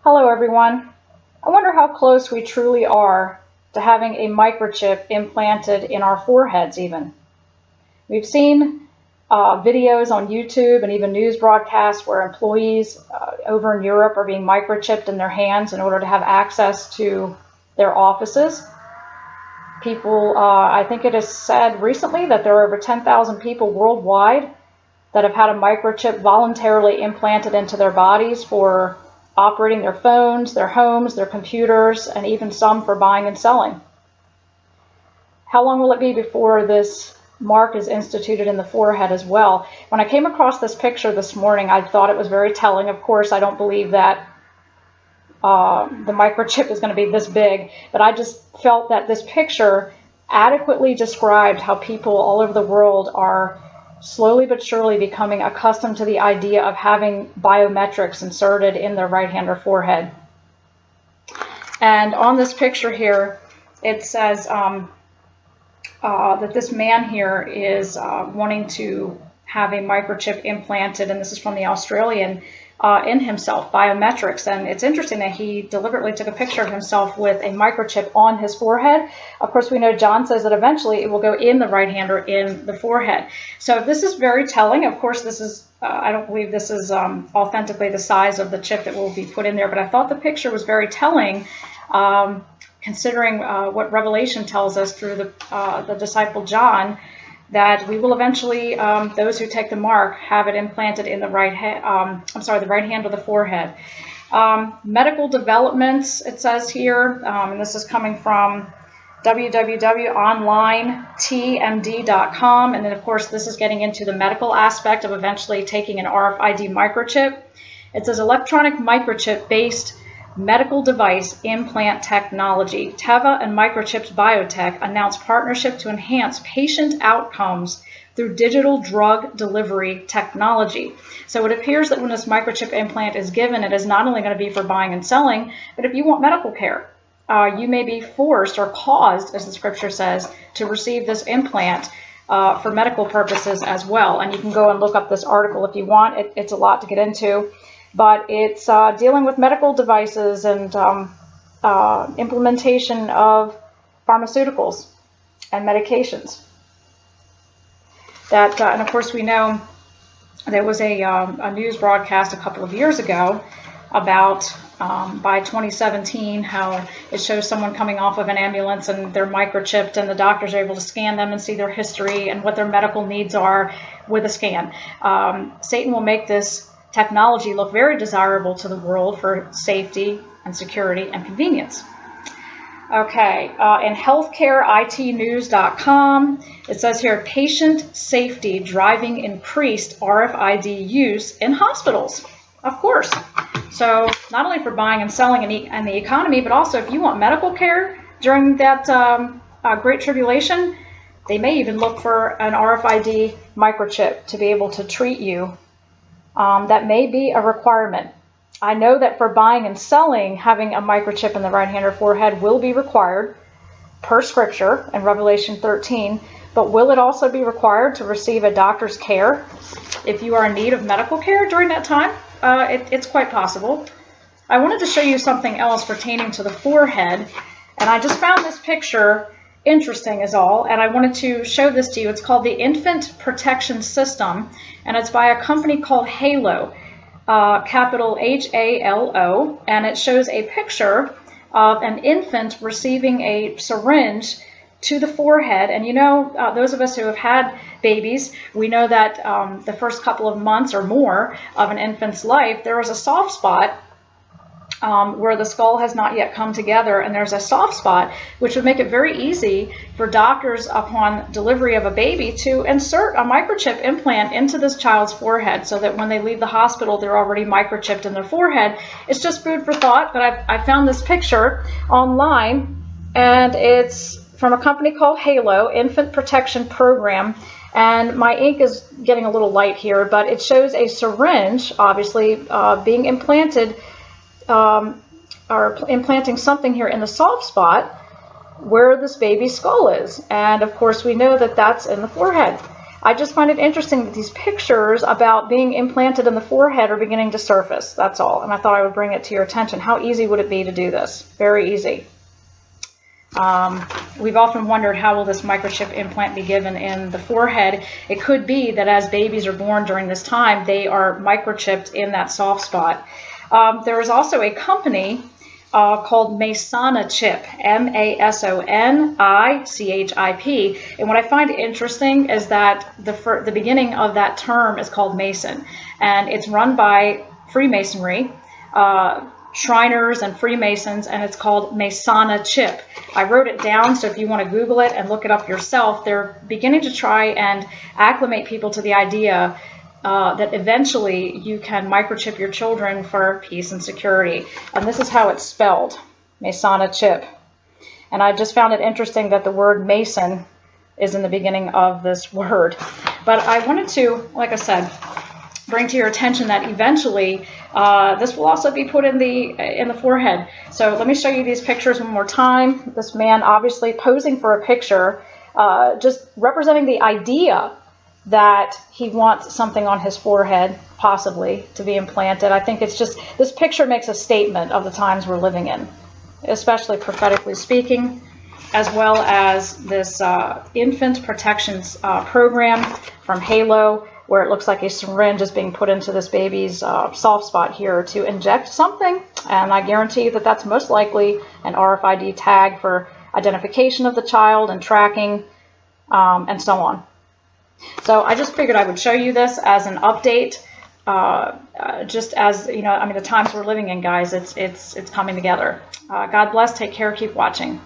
Hello everyone. I wonder how close we truly are to having a microchip implanted in our foreheads even. We've seen videos on YouTube and even news broadcasts where employees over in Europe are being microchipped in their hands in order to have access to their offices. People, I think it is said recently that there are over 10,000 people worldwide that have had a microchip voluntarily implanted into their bodies for operating their phones, their homes, their computers, and even some for buying and selling. How long will it be before this mark is instituted in the forehead as well? When I came across this picture this morning, I thought it was very telling. Of course, I don't believe that the microchip is going to be this big, but I just felt that this picture adequately described how people all over the world are slowly but surely becoming accustomed to the idea of having biometrics inserted in their right hand or forehead. And on this picture here, it says that this man here is wanting to have a microchip implanted, and this is from the Australian, in himself, biometrics. And it's interesting that he deliberately took a picture of himself with a microchip on his forehead. Of course, we know John says that eventually it will go in the right hand or in the forehead. So this is very telling. Of course, this is, I don't believe this is authentically the size of the chip that will be put in there, but I thought the picture was very telling, considering what Revelation tells us through the disciple John, that we will eventually, those who take the mark, have it implanted in the right hand, the right hand or the forehead. Medical developments, it says here, and this is coming from www.onlinetmd.com, and then of course this is getting into the medical aspect of eventually taking an RFID microchip. It says electronic microchip based medical device implant technology. Teva and Microchips Biotech announced partnership to enhance patient outcomes through digital drug delivery technology. So it appears that when this microchip implant is given, it is not only going to be for buying and selling, but if you want medical care, you may be forced or caused, as the scripture says, to receive this implant for medical purposes as well. And you can go and look up this article if you want. It's a lot to get into. But it's dealing with medical devices and implementation of pharmaceuticals and medications. That and of course we know there was a news broadcast a couple of years ago about by 2017 how it shows someone coming off of an ambulance and they're microchipped and the doctors are able to scan them and see their history and what their medical needs are with a scan. Satan will make this technology look very desirable to the world for safety and security and convenience. Okay, in healthcareitnews.com, it says here, patient safety driving increased RFID use in hospitals. Of course. So not only for buying and selling and the economy, but also if you want medical care during that Great Tribulation, they may even look for an RFID microchip to be able to treat you. That may be a requirement. I know that for buying and selling, having a microchip in the right hand or forehead will be required per scripture in Revelation 13, but will it also be required to receive a doctor's care if you are in need of medical care during that time? It's quite possible. I wanted to show you something else pertaining to the forehead, and I just found this picture interesting is all, and I wanted to show this to you. It's called the Infant Protection System, and it's by a company called Halo, capital HALO, and it shows a picture of an infant receiving a syringe to the forehead. And you know, those of us who have had babies, we know that the first couple of months or more of an infant's life, there is a soft spot where the skull has not yet come together, and there's a soft spot, which would make it very easy for doctors upon delivery of a baby to insert a microchip implant into this child's forehead so that when they leave the hospital, they're already microchipped in their forehead. It's just food for thought, but I found this picture online, and it's from a company called Halo, Infant Protection Program, and my ink is getting a little light here, but it shows a syringe, obviously, being implanted or implanting something here in the soft spot where this baby's skull is. And of course we know that that's in the forehead. I just find it interesting that these pictures about being implanted in the forehead are beginning to surface. That's all. And I thought I would bring it to your attention. How easy would it be to do this? Very easy. We've often wondered, how will this microchip implant be given in the forehead? It could be that as babies are born during this time, they are microchipped in that soft spot. There is also a company called Masonic Chip, M-A-S-O-N-I-C-H-I-P. And what I find interesting is that the beginning of that term is called Mason, and it's run by Freemasonry, Shriners and Freemasons, and it's called Masonic Chip. I wrote it down, so if you want to Google it and look it up yourself, they're beginning to try and acclimate people to the idea that eventually you can microchip your children for peace and security. And this is how it's spelled, Masonic Chip. And I just found it interesting that the word Mason is in the beginning of this word. But I wanted to, like I said, bring to your attention that eventually this will also be put in the forehead. So let me show you these pictures one more time. This man obviously posing for a picture, just representing the idea that he wants something on his forehead, possibly, to be implanted. I think it's just, this picture makes a statement of the times we're living in, especially prophetically speaking, as well as this infant protections program from Halo, where it looks like a syringe is being put into this baby's soft spot here to inject something. And I guarantee that that's most likely an RFID tag for identification of the child and tracking and so on. So I just figured I would show you this as an update, just as, you know, I mean, the times we're living in, guys, it's coming together. God bless. Take care. Keep watching.